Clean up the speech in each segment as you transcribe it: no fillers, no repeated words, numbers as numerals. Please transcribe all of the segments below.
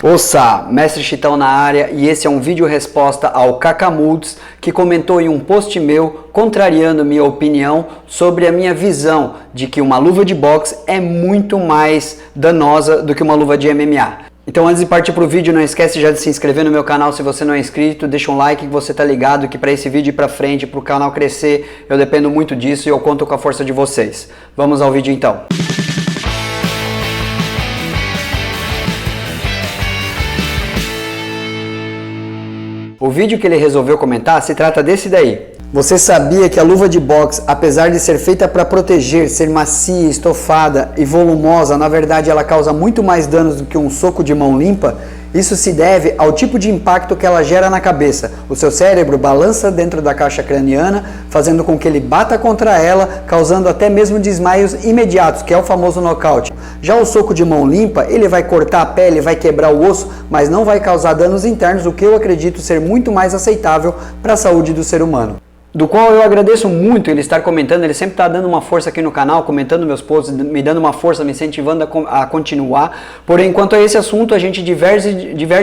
Ossa, Mestre Chitão na área, e esse é um vídeo resposta ao Kakamoods, que comentou em um post meu, contrariando minha opinião sobre a minha visão de que uma luva de boxe é muito mais danosa do que uma luva de MMA. Então antes de partir para o vídeo, não esquece já de se inscrever no meu canal se você não é inscrito, deixa um like que você tá ligado que para esse vídeo ir para frente, para o canal crescer, eu dependo muito disso e eu conto com a força de vocês. Vamos ao vídeo então. O vídeo que ele resolveu comentar se trata desse daí. Você sabia que a luva de boxe, apesar de ser feita para proteger, ser macia, estofada e volumosa, na verdade ela causa muito mais danos do que um soco de mão limpa? Isso se deve ao tipo de impacto que ela gera na cabeça. O seu cérebro balança dentro da caixa craniana, fazendo com que ele bata contra ela, causando até mesmo desmaios imediatos, que é o famoso nocaute. Já o soco de mão limpa, ele vai cortar a pele, vai quebrar o osso, mas não vai causar danos internos, o que eu acredito ser muito mais aceitável para a saúde do ser humano. Do qual eu agradeço muito ele estar comentando, ele sempre está dando uma força aqui no canal, comentando meus posts, me dando uma força, me incentivando a continuar. Porém, quanto a esse assunto, a gente diverge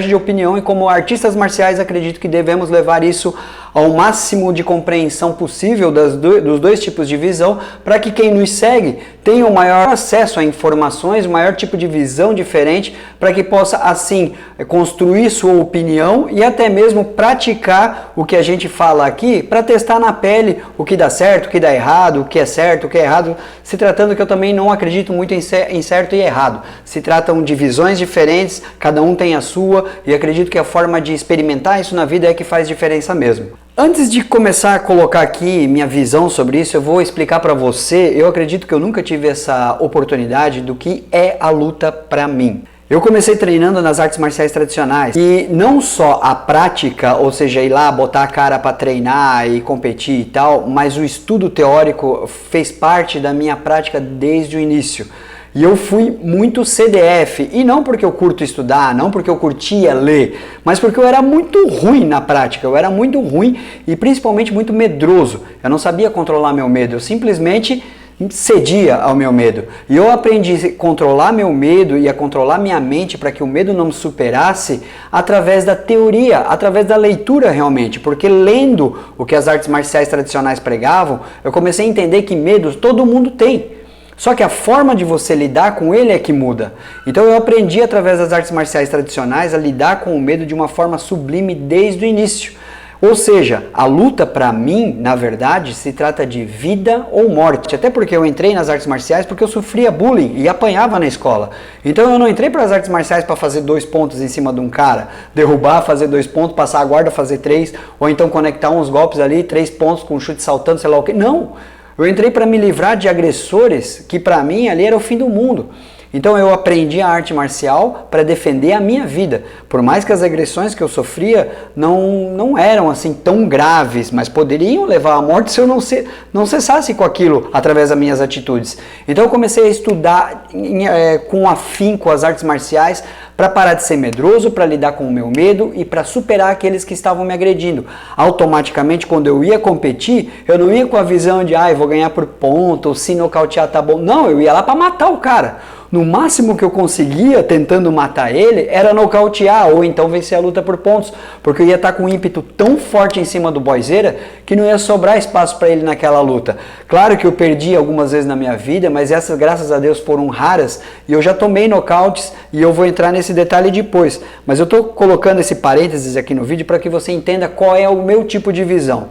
de opinião e como artistas marciais acredito que devemos levar isso ao máximo de compreensão possível dos dois tipos de visão, para que quem nos segue tenha o maior acesso a informações, o maior tipo de visão diferente, para que possa assim construir sua opinião e até mesmo praticar o que a gente fala aqui, para testar na pele o que dá certo, o que dá errado, o que é certo, o que é errado, se tratando que eu também não acredito muito em certo e errado. Se tratam de visões diferentes, cada um tem a sua, e acredito que a forma de experimentar isso na vida é que faz diferença mesmo. Antes de começar a colocar aqui minha visão sobre isso, eu vou explicar para você, eu acredito que eu nunca tive essa oportunidade do que é a luta para mim. Eu comecei treinando nas artes marciais tradicionais e não só a prática, ou seja, ir lá botar a cara para treinar e competir e tal, mas o estudo teórico fez parte da minha prática desde o início. E eu fui muito CDF, e não porque eu curto estudar, não porque eu curtia ler, mas porque eu era muito ruim na prática, eu era muito ruim e principalmente muito medroso. Eu não sabia controlar meu medo, eu simplesmente cedia ao meu medo. E eu aprendi a controlar meu medo e a controlar minha mente para que o medo não me superasse através da teoria, através da leitura realmente, porque lendo o que as artes marciais tradicionais pregavam, eu comecei a entender que medo todo mundo tem. Só que a forma de você lidar com ele é que muda. Então eu aprendi através das artes marciais tradicionais a lidar com o medo de uma forma sublime desde o início. Ou seja, a luta para mim, na verdade, se trata de vida ou morte. Até porque eu entrei nas artes marciais porque eu sofria bullying e apanhava na escola. Então eu não entrei para as artes marciais para fazer 2 pontos em cima de um cara, derrubar, fazer 2 pontos, passar a guarda, fazer 3, ou então conectar uns golpes ali, 3 pontos com um chute saltando, sei lá o que. Não! Eu entrei para me livrar de agressores que para mim ali era o fim do mundo. Então eu aprendi a arte marcial para defender a minha vida. Por mais que as agressões que eu sofria não eram assim tão graves, mas poderiam levar à morte se eu não cessasse com aquilo através das minhas atitudes. Então eu comecei a estudar com afinco as artes marciais para parar de ser medroso, para lidar com o meu medo e para superar aqueles que estavam me agredindo. Automaticamente, quando eu ia competir, eu não ia com a visão de eu vou ganhar por ponto, ou se nocautear tá bom. Não, eu ia lá para matar o cara. No máximo que eu conseguia, tentando matar ele, era nocautear ou então vencer a luta por pontos, porque eu ia estar com um ímpeto tão forte em cima do boizeira que não ia sobrar espaço para ele naquela luta. Claro que eu perdi algumas vezes na minha vida, mas essas, graças a Deus, foram raras e eu já tomei nocautes e eu vou entrar nesse detalhe depois. Mas eu estou colocando esse parênteses aqui no vídeo para que você entenda qual é o meu tipo de visão.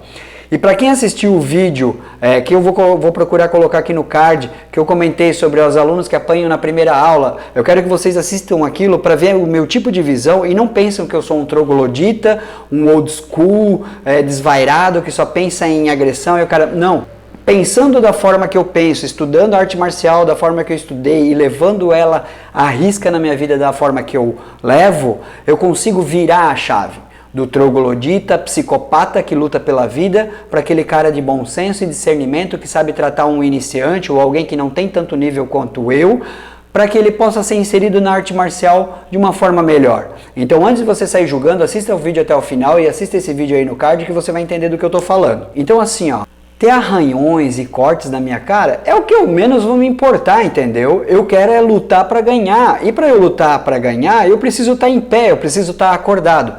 E para quem assistiu o vídeo, que eu vou procurar colocar aqui no card, que eu comentei sobre os alunos que apanham na primeira aula, eu quero que vocês assistam aquilo para ver o meu tipo de visão e não pensem que eu sou um troglodita, um old school, desvairado, que só pensa em agressão e o cara... Não. Pensando da forma que eu penso, estudando arte marcial da forma que eu estudei e levando ela à risca na minha vida da forma que eu levo, eu consigo virar a chave. Do troglodita, psicopata que luta pela vida, para aquele cara de bom senso e discernimento que sabe tratar um iniciante ou alguém que não tem tanto nível quanto eu, para que ele possa ser inserido na arte marcial de uma forma melhor. Então antes de você sair julgando, assista o vídeo até o final e assista esse vídeo aí no card que você vai entender do que eu estou falando. Então assim, ter arranhões e cortes na minha cara é o que eu menos vou me importar, entendeu? Eu quero é lutar para ganhar. E para eu lutar para ganhar, eu preciso estar em pé, eu preciso estar acordado.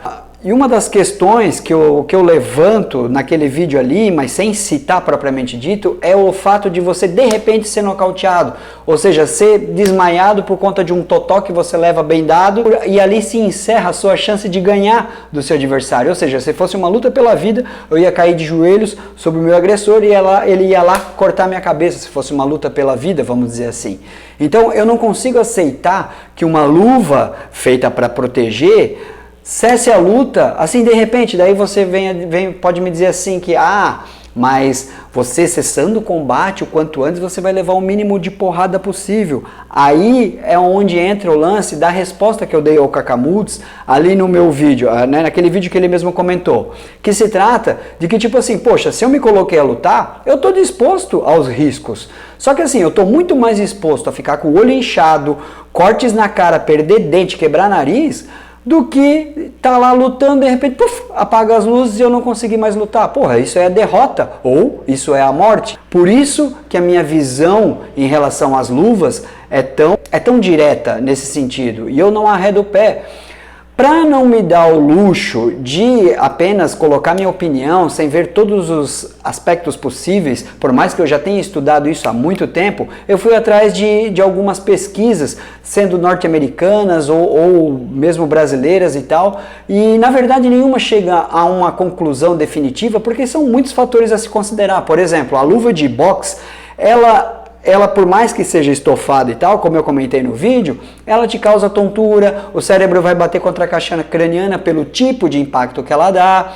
E uma das questões que eu levanto naquele vídeo ali, mas sem citar propriamente dito, é o fato de você de repente ser nocauteado. Ou seja, ser desmaiado por conta de um totó que você leva bem dado e ali se encerra a sua chance de ganhar do seu adversário. Ou seja, se fosse uma luta pela vida, eu ia cair de joelhos sobre o meu agressor e ele ia lá cortar minha cabeça, se fosse uma luta pela vida, vamos dizer assim. Então eu não consigo aceitar que uma luva feita para proteger cesse a luta, assim de repente, daí você pode me dizer assim que, mas você cessando o combate o quanto antes, você vai levar o mínimo de porrada possível. Aí é onde entra o lance da resposta que eu dei ao Kakamutz ali no meu vídeo, né, naquele vídeo que ele mesmo comentou, que se trata de que tipo assim, poxa, se eu me coloquei a lutar, eu estou disposto aos riscos. Só que assim, eu estou muito mais disposto a ficar com o olho inchado, cortes na cara, perder dente, quebrar nariz, do que tá lá lutando, de repente, apaga as luzes e eu não consegui mais lutar. Porra, isso é a derrota, ou isso é a morte. Por isso que a minha visão em relação às luvas é tão direta nesse sentido, e eu não arredo o pé. Para não me dar o luxo de apenas colocar minha opinião sem ver todos os aspectos possíveis, por mais que eu já tenha estudado isso há muito tempo, eu fui atrás de algumas pesquisas, sendo norte-americanas ou mesmo brasileiras e tal, e na verdade nenhuma chega a uma conclusão definitiva, porque são muitos fatores a se considerar. Por exemplo, a luva de boxe, ela por mais que seja estofada e tal, como eu comentei no vídeo, ela te causa tontura, o cérebro vai bater contra a caixa craniana pelo tipo de impacto que ela dá.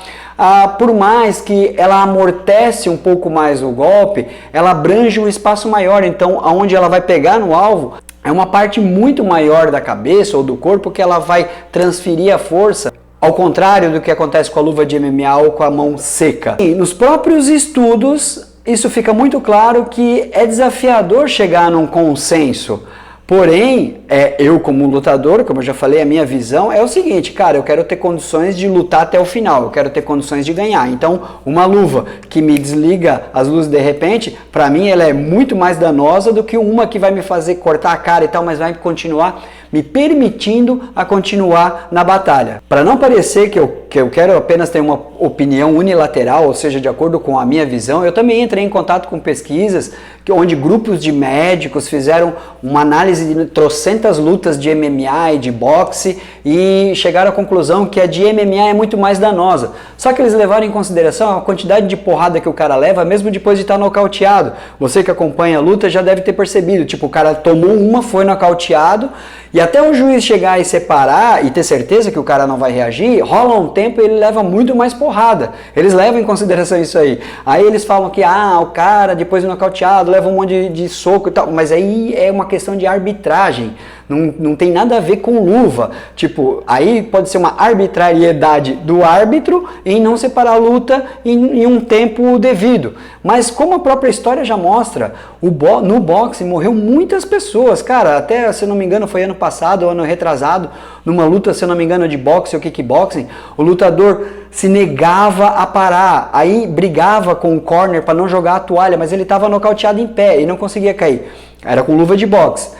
Por mais que ela amortece um pouco mais o golpe, ela abrange um espaço maior, então aonde ela vai pegar no alvo é uma parte muito maior da cabeça ou do corpo que ela vai transferir a força. Ao contrário do que acontece com a luva de MMA ou com a mão seca. E nos próprios estudos, isso fica muito claro que é desafiador chegar num consenso. Porém, eu como lutador, como eu já falei, a minha visão é o seguinte, cara, eu quero ter condições de lutar até o final, eu quero ter condições de ganhar. Então, uma luva que me desliga as luzes de repente, pra mim ela é muito mais danosa do que uma que vai me fazer cortar a cara e tal, mas vai continuar me permitindo a continuar na batalha. Para não parecer que eu quero apenas ter uma opinião unilateral, ou seja, de acordo com a minha visão, eu também entrei em contato com pesquisas onde grupos de médicos fizeram uma análise de trocentas lutas de MMA e de boxe e chegaram à conclusão que a de MMA é muito mais danosa. Só que eles levaram em consideração a quantidade de porrada que o cara leva, mesmo depois de estar nocauteado. Você que acompanha a luta já deve ter percebido, tipo, o cara tomou uma, foi nocauteado, e até o juiz chegar e separar e ter certeza que o cara não vai reagir, rola um tempo e ele leva muito mais porrada. Eles levam em consideração isso aí. Aí eles falam que o cara depois de nocauteado leva um monte de soco e tal, mas aí é uma questão de arbitragem. Não tem nada a ver com luva. Tipo, aí pode ser uma arbitrariedade do árbitro em não separar a luta em um tempo devido. Mas como a própria história já mostra, no boxe morreu muitas pessoas. Cara, até, se não me engano, foi ano passado ou ano retrasado, numa luta, se não me engano, de boxe ou kickboxing, o lutador se negava a parar, aí brigava com o corner para não jogar a toalha, mas ele estava nocauteado em pé e não conseguia cair. Era com luva de boxe.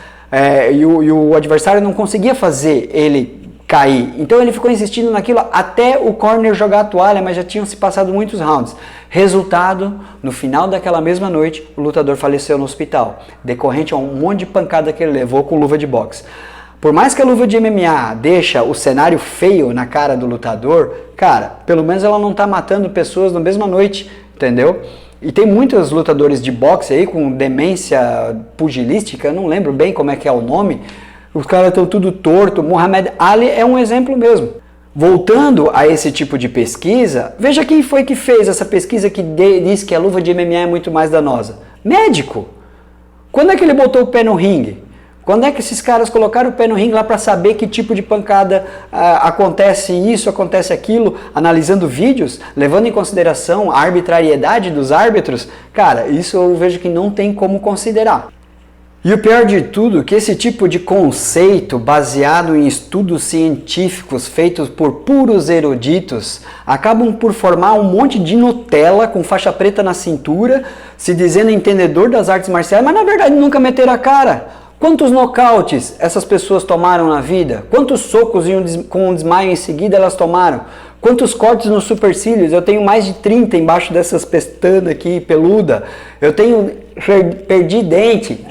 E o adversário não conseguia fazer ele cair. Então ele ficou insistindo naquilo até o corner jogar a toalha, mas já tinham se passado muitos rounds. Resultado, no final daquela mesma noite, o lutador faleceu no hospital, decorrente a um monte de pancada que ele levou com luva de boxe. Por mais que a luva de MMA deixa o cenário feio na cara do lutador, cara, pelo menos ela não está matando pessoas na mesma noite, entendeu? E tem muitos lutadores de boxe aí com demência pugilística, eu não lembro bem como é que é o nome, os caras estão tudo torto. Muhammad Ali é um exemplo mesmo. Voltando a esse tipo de pesquisa, veja quem foi que fez essa pesquisa que diz que a luva de MMA é muito mais danosa. Médico! Quando é que ele botou o pé no ringue? Quando é que esses caras colocaram o pé no ringue lá para saber que tipo de pancada acontece isso, acontece aquilo, analisando vídeos, levando em consideração a arbitrariedade dos árbitros? Cara, isso eu vejo que não tem como considerar. E o pior de tudo é que esse tipo de conceito baseado em estudos científicos feitos por puros eruditos acabam por formar um monte de Nutella com faixa preta na cintura, se dizendo entendedor das artes marciais, mas na verdade nunca meteram a cara. Quantos nocautes essas pessoas tomaram na vida? Quantos socos com um desmaio em seguida elas tomaram? Quantos cortes nos supercílios? Eu tenho mais de 30 embaixo dessas pestanas aqui, peluda. Perdi dente.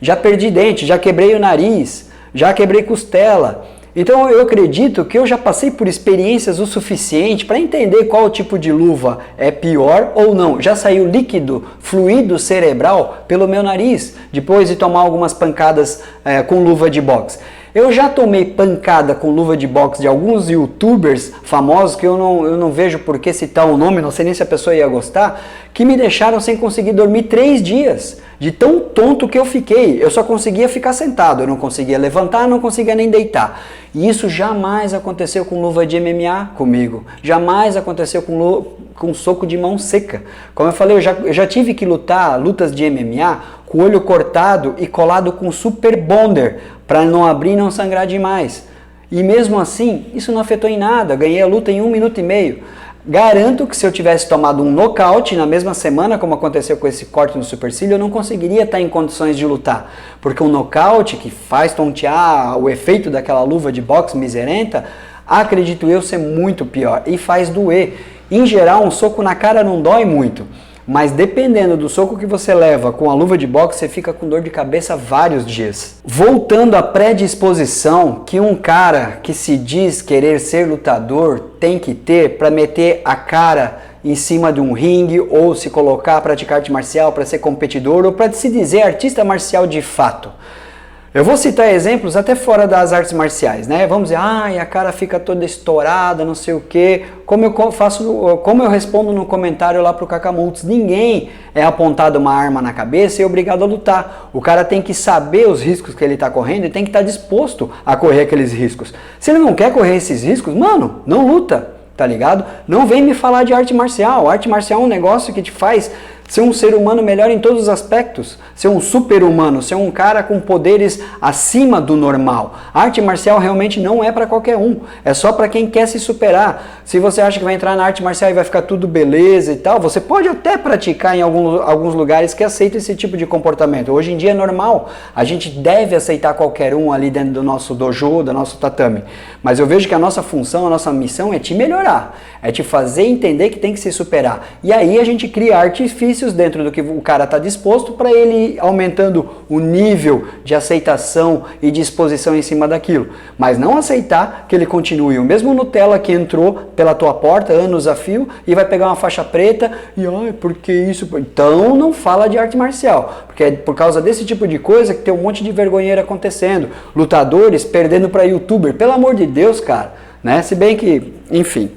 Já perdi dente, já quebrei o nariz, já quebrei costela. Então eu acredito que eu já passei por experiências o suficiente para entender qual tipo de luva é pior ou não. Já saiu líquido, fluido cerebral pelo meu nariz, depois de tomar algumas pancadas com luva de boxe. Eu já tomei pancada com luva de boxe de alguns youtubers famosos, que eu não vejo por que citar o nome, não sei nem se a pessoa ia gostar, que me deixaram sem conseguir dormir 3 dias, de tão tonto que eu fiquei. Eu só conseguia ficar sentado, eu não conseguia levantar, não conseguia nem deitar. E isso jamais aconteceu com luva de MMA comigo, jamais aconteceu com soco de mão seca. Como eu falei, eu já tive que lutar lutas de MMA com o olho cortado e colado com super bonder, para não abrir e não sangrar demais. E mesmo assim, isso não afetou em nada, ganhei a luta em 1 minuto e meio. Garanto que se eu tivesse tomado um nocaute na mesma semana, como aconteceu com esse corte no supercílio, eu não conseguiria estar em condições de lutar. Porque um nocaute que faz tontear o efeito daquela luva de boxe miserenta, acredito eu ser muito pior e faz doer. Em geral, um soco na cara não dói muito. Mas dependendo do soco que você leva com a luva de boxe, você fica com dor de cabeça vários dias. Voltando à predisposição que um cara que se diz querer ser lutador tem que ter para meter a cara em cima de um ringue ou se colocar a praticar arte marcial para ser competidor ou para se dizer artista marcial de fato. Eu vou citar exemplos até fora das artes marciais, né? Vamos dizer, a cara fica toda estourada, não sei o quê. Como eu respondo no comentário lá pro Kakamultz, ninguém é apontado uma arma na cabeça e é obrigado a lutar. O cara tem que saber os riscos que ele está correndo e tem que estar disposto a correr aqueles riscos. Se ele não quer correr esses riscos, mano, não luta, tá ligado? Não vem me falar de arte marcial. Arte marcial é um negócio que te faz ser um ser humano melhor em todos os aspectos, ser um super-humano, ser um cara com poderes acima do normal. A arte marcial realmente não é para qualquer um, é só para quem quer se superar. Se você acha que vai entrar na arte marcial e vai ficar tudo beleza e tal, você pode até praticar em alguns lugares que aceitam esse tipo de comportamento. Hoje em dia é normal, a gente deve aceitar qualquer um ali dentro do nosso dojo, do nosso tatame. Mas eu vejo que a nossa função, a nossa missão é te melhorar, é te fazer entender que tem que se superar. E aí a gente cria artifícios dentro do que o cara está disposto para ele ir aumentando o nível de aceitação e de exposição em cima daquilo. Mas não aceitar que ele continue o mesmo Nutella que entrou pela tua porta anos a fio e vai pegar uma faixa preta e por que isso? Então não fala de arte marcial, porque é por causa desse tipo de coisa que tem um monte de vergonheira acontecendo. Lutadores perdendo para youtuber, pelo amor de Deus, cara, né? Se bem que, enfim.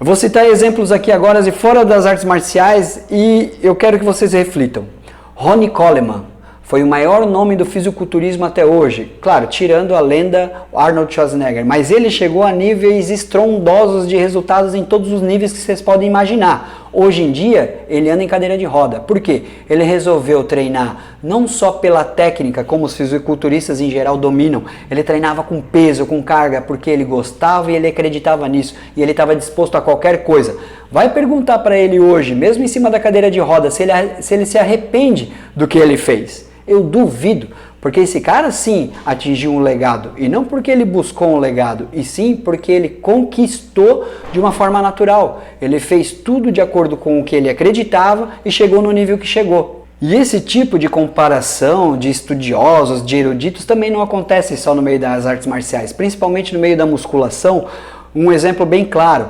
Eu vou citar exemplos aqui agora de fora das artes marciais e eu quero que vocês reflitam. Ronnie Coleman foi o maior nome do fisiculturismo até hoje, claro, tirando a lenda Arnold Schwarzenegger, mas ele chegou a níveis estrondosos de resultados em todos os níveis que vocês podem imaginar. Hoje em dia, ele anda em cadeira de roda. Por quê? Ele resolveu treinar não só pela técnica, como os fisiculturistas em geral dominam, ele treinava com peso, com carga, porque ele gostava e ele acreditava nisso, e ele estava disposto a qualquer coisa. Vai perguntar para ele hoje, mesmo em cima da cadeira de roda, se ele se arrepende do que ele fez. Eu duvido, porque esse cara sim atingiu um legado, e não porque ele buscou um legado, e sim porque ele conquistou de uma forma natural. Ele fez tudo de acordo com o que ele acreditava e chegou no nível que chegou. E esse tipo de comparação de estudiosos, de eruditos, também não acontece só no meio das artes marciais, principalmente no meio da musculação. Um exemplo bem claro,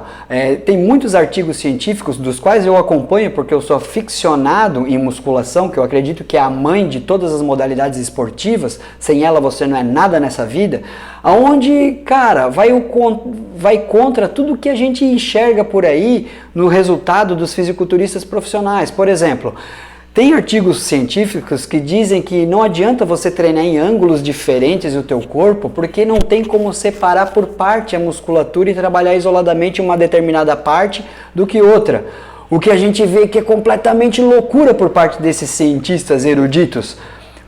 tem muitos artigos científicos dos quais eu acompanho porque eu sou ficcionado em musculação, que eu acredito que é a mãe de todas as modalidades esportivas, sem ela você não é nada nessa vida, aonde, cara, vai contra tudo que a gente enxerga por aí no resultado dos fisiculturistas profissionais. Por exemplo, tem artigos científicos que dizem que não adianta você treinar em ângulos diferentes do teu corpo, porque não tem como separar por parte a musculatura e trabalhar isoladamente uma determinada parte do que outra. O que a gente vê que é completamente loucura por parte desses cientistas eruditos.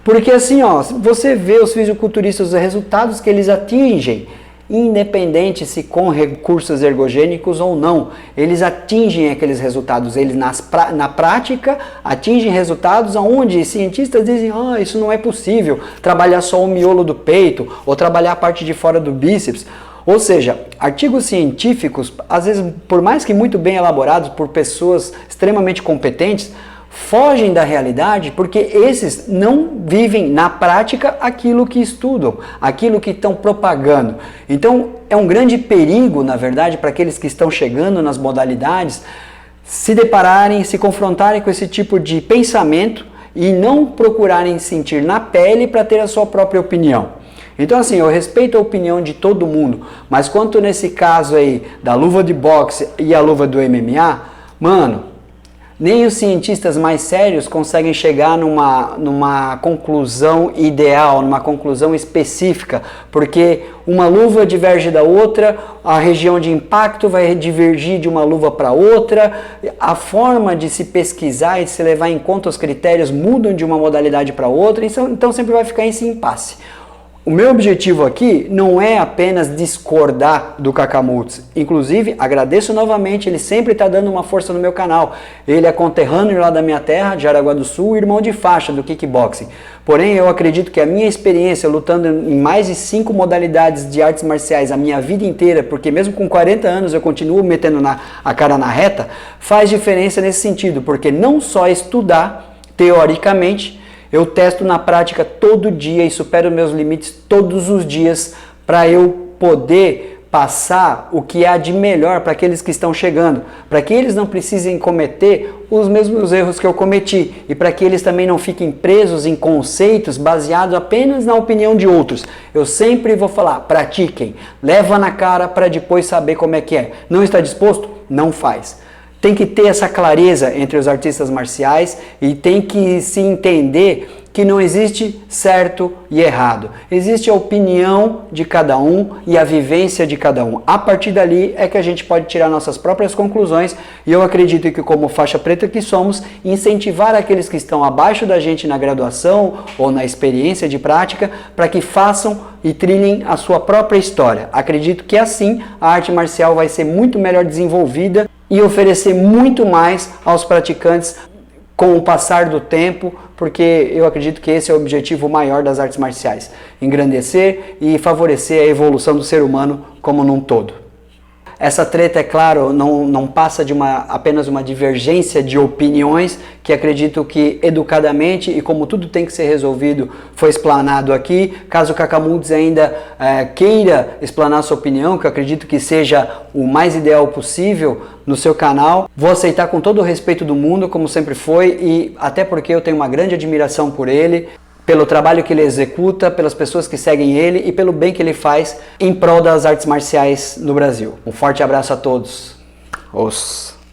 Porque assim, ó, você vê os fisiculturistas, os resultados que eles atingem, independente se com recursos ergogênicos ou não, eles atingem aqueles resultados, eles na prática atingem resultados onde cientistas dizem, isso não é possível, trabalhar só o miolo do peito ou trabalhar a parte de fora do bíceps. Ou seja, artigos científicos, às vezes por mais que muito bem elaborados por pessoas extremamente competentes, fogem da realidade porque esses não vivem na prática aquilo que estudam, aquilo que estão propagando. Então é um grande perigo, na verdade, para aqueles que estão chegando nas modalidades se depararem, se confrontarem com esse tipo de pensamento e não procurarem sentir na pele para ter a sua própria opinião. Então assim, eu respeito a opinião de todo mundo, mas quanto nesse caso aí da luva de boxe e a luva do MMA, mano, nem os cientistas mais sérios conseguem chegar numa conclusão ideal, numa conclusão específica, porque uma luva diverge da outra, a região de impacto vai divergir de uma luva para outra, a forma de se pesquisar e de se levar em conta os critérios mudam de uma modalidade para outra, então sempre vai ficar esse impasse. O meu objetivo aqui não é apenas discordar do Kakamutsu. Inclusive, agradeço novamente, ele sempre está dando uma força no meu canal. Ele é conterrâneo lá da minha terra, de Jaraguá do Sul, irmão de faixa do kickboxing. Porém, eu acredito que a minha experiência lutando em mais de 5 modalidades de artes marciais a minha vida inteira, porque mesmo com 40 anos eu continuo metendo a cara na reta, faz diferença nesse sentido, porque não só estudar teoricamente, eu testo na prática todo dia e supero meus limites todos os dias para eu poder passar o que há de melhor para aqueles que estão chegando, para que eles não precisem cometer os mesmos erros que eu cometi e para que eles também não fiquem presos em conceitos baseados apenas na opinião de outros. Eu sempre vou falar, pratiquem, leva na cara para depois saber como é que é. Não está disposto? Não faz. Tem que ter essa clareza entre os artistas marciais e tem que se entender que não existe certo e errado. Existe a opinião de cada um e a vivência de cada um. A partir dali é que a gente pode tirar nossas próprias conclusões e eu acredito que, como faixa preta que somos, incentivar aqueles que estão abaixo da gente na graduação ou na experiência de prática para que façam e trilhem a sua própria história. Acredito que assim a arte marcial vai ser muito melhor desenvolvida e oferecer muito mais aos praticantes com o passar do tempo, porque eu acredito que esse é o objetivo maior das artes marciais, engrandecer e favorecer a evolução do ser humano como num todo. Essa treta, é claro, não passa de apenas uma divergência de opiniões, que acredito que educadamente e como tudo tem que ser resolvido foi explanado aqui. Caso o Kakamutsu ainda queira explanar sua opinião, que eu acredito que seja o mais ideal possível no seu canal, vou aceitar com todo o respeito do mundo, como sempre foi, e até porque eu tenho uma grande admiração por ele, pelo trabalho que ele executa, pelas pessoas que seguem ele e pelo bem que ele faz em prol das artes marciais no Brasil. Um forte abraço a todos. Os